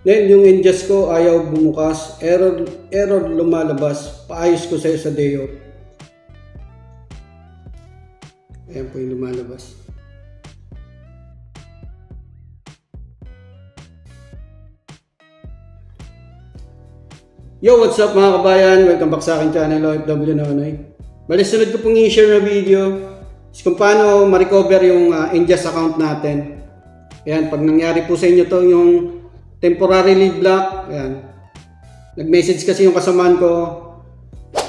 Ngayon yung ingest ko ayaw bumukas, error lumalabas, paayos ko sa'yo sa day off. Ayan po yung lumalabas. Yo, what's up mga kabayan? Welcome back sa aking channel, OFW Nonoy. Bali, sunod ko pong i-share na video is kung paano ma-recover yung ingest account natin. Ayan, pag nangyari po sa inyo to yung temporarily block, ayan. Nag-message kasi yung kasamaan ko.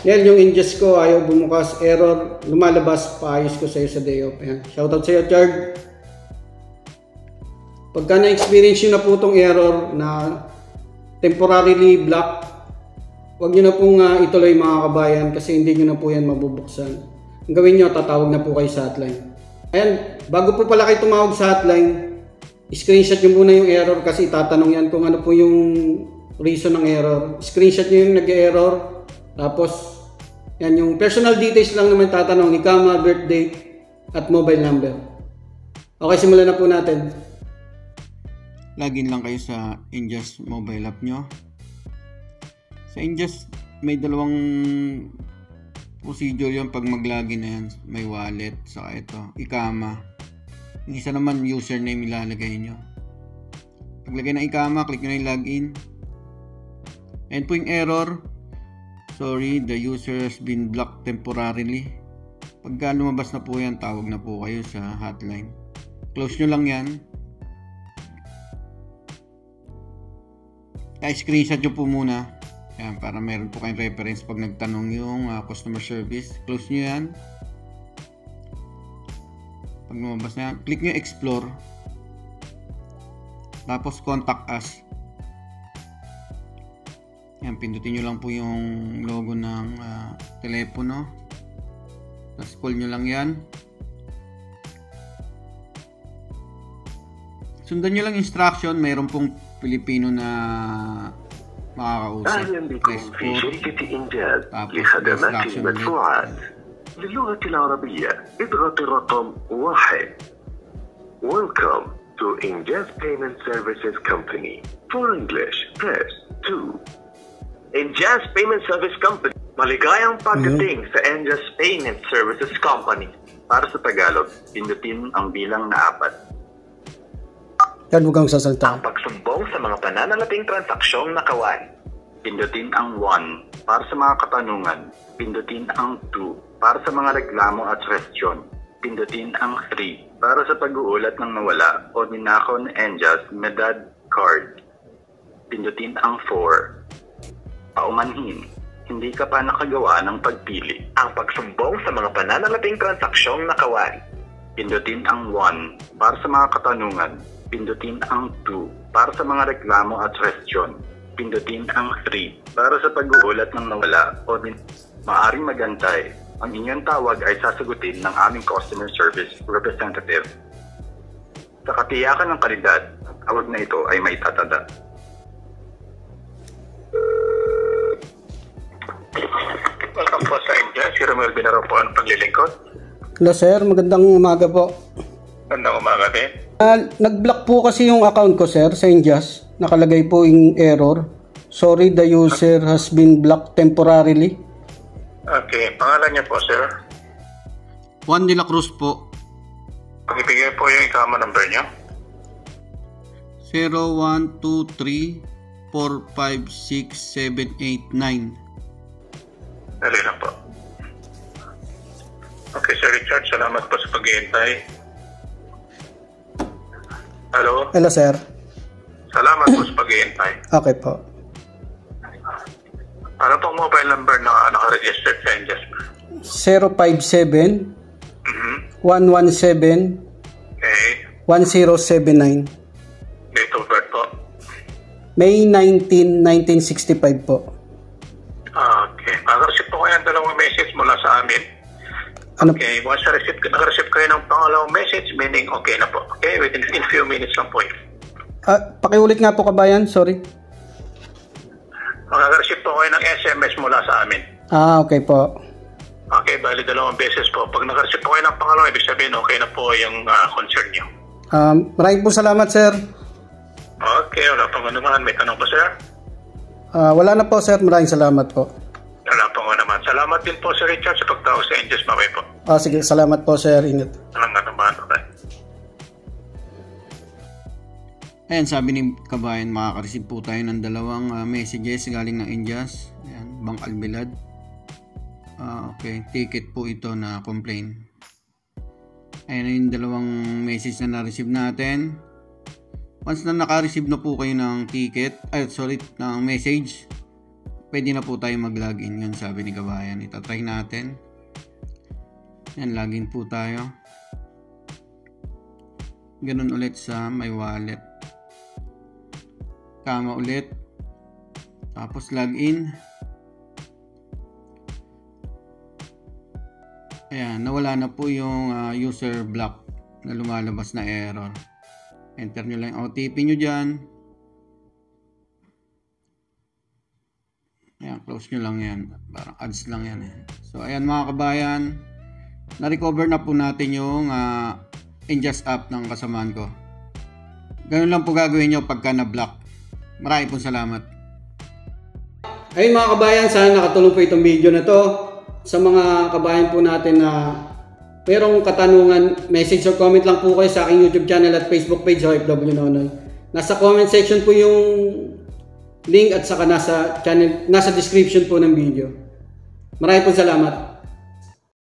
Ngayon yung ingest ko ayaw bumukas, error lumalabas, paayos ko sa'yo sa day off. Ayan, shoutout sa'yo, Chard. Pagka na-experience nyo na po itong error na temporarily block, huwag nyo na pong ituloy mga kabayan kasi hindi nyo na po yan mabubuksan. Ang gawin nyo, tatawag na po kayo sa hotline. Ayan, bago po pala kayo tumawag sa hotline, screenshot nyo muna yung error kasi itatanong yan kung ano po yung reason ng error. Screenshot nyo yung nag-error. Tapos, yan yung personal details lang naman tatanong, ikama, birthday, at mobile number. Okay, simulan na po natin. Login lang kayo sa Ingest mobile app nyo. Sa Ingest, may dalawang procedure yun pag mag-login na yan. May wallet, saka ito, ikama. Yung isa naman, username ilalagay nyo. Paglagay ng ikama, click nyo na yung login. Ayan po yung error. Sorry, the user has been blocked temporarily. Pagka lumabas na po yan, tawag na po kayo sa hotline. Close nyo lang yan. Screenshot nyo po muna. Ayan, para meron po kayong reference pag nagtanong yung customer service. Close nyo yan. Pag lumabas na yan, click nyo explore. Tapos contact us. Ayan, pindutin nyo lang po yung logo ng telepono. Tapos call nyo lang yan. Sundan nyo lang instruction. Mayroon pong Pilipino na makakausap. أهلا بكم في شركة إنجاز لخدمات المدفوعات. للغة العربية اضغط الرقم 1. Welcome to Injaz Payment Services Company. For English, press 2. Injaz Payment Service Company. Maligayang pagdating sa Injaz Payment Services Company. Para sa Tagalog, pindutin ang bilang na 4. Yan, huwag kang sasalta. Ang pagsumbong sa mga pananalating transaksyong nakawan. Pindutin ang 1 para sa mga katanungan. Pindutin ang 2 para sa mga reklamo at suhestyon. Pindutin ang 3 para sa pag-uulat ng nawala o ninakaw na Injaz Medad card. Pindutin ang 4. Paumanhin, hindi ka pa nakagawa ng pagpili. Ang pagsumbong sa mga pananalating transaksyong nakawan. Pindutin ang 1 para sa mga katanungan. Pindutin ang 2 para sa mga reklamo at suhestyon. Pindutin ang 3 para sa pag-uulat ng nawala o maaaring magantay. Ang inyong tawag ay sasagutin ng aming customer service representative. Sa katiyakan ng kalidad, ang tawag na ito ay may tatada. Welcome po sa Injaz. Si Romel Binaro po ang paglilingkod. Hello sir, magandang umaga po. Magandang umaga din. Nag-block po kasi yung account ko sir sa Ingest. Nakalagay po yung error. Sorry, the user has been blocked temporarily. Okay, pangalan niyo po sir? Juan de la Cruz po. Pakibigay po yung ikama number niyo. 0123456789. Dali lang po. Okay Sir Richard, salamat po sa pag-iintay. Hello? Hello sir. Salamat po sa pag-iintay. Okay po. Ano pong mobile number na naka-register sa Ingest? 057 117 Okay. 1079. Date of birth po? May 19, 1965 po. Okay. Naka-receive po kayo ng dalawang message mula sa amin. Ano? Okay. Once naka-receive kayo ng pangalawang message, meaning okay na po. Okay? Within few minutes lang po yun. Pakiulit nga po kabayan, sorry. Makaka-receive po kayo ng SMS mula sa amin. Okay po. Okay, bali dalawang beses po. Pag naka-receive po kayo ng pangalawa, ibig sabihin okay na po yung concern nyo. Maraming po salamat sir. Okay. Okay, wala pang anuman. May tanong ba, sir? Wala na po, sir. Maraming salamat po. Wala pang anuman. Salamat din po, Sir Richard, sa pagtawag sa Angels. Mabay po. Sige, salamat po, sir. Ingat. Walang anuman. Okay. Ayan, sabi ni kabayan, makaka-receive po tayo ng dalawang messages galing ng Indias. Ayan, Bang Albilad. Okay, ticket po ito na complaint. Ayan yung dalawang message na na-receive natin. Once na naka-receive na po kayo ng ticket, ng message, pwede na po tayo mag-login. Yun sabi ni kabayan. Itatry natin. Ayan, login po tayo. Ganun ulit sa my wallet. Kama ulit. Tapos login. Ayan, nawala na po yung user block na lumalabas na error. Enter nyo lang yung OTP nyo dyan. Ayan, close nyo lang yan. Parang ads lang yan eh. So ayan mga kabayan, na-recover na po natin yung Ingest app ng kasamaan ko. Ganun lang po gagawin nyo pagka na-block. Maraming pong salamat. Ayun mga kabayan, sana nakatulong po itong video na to. Sa mga kabayan po natin na mayroong katanungan, message or comment lang po kayo sa aking YouTube channel at Facebook page, OFW Nonoy. Nasa comment section po yung link at saka nasa description po ng video. Maraming po salamat.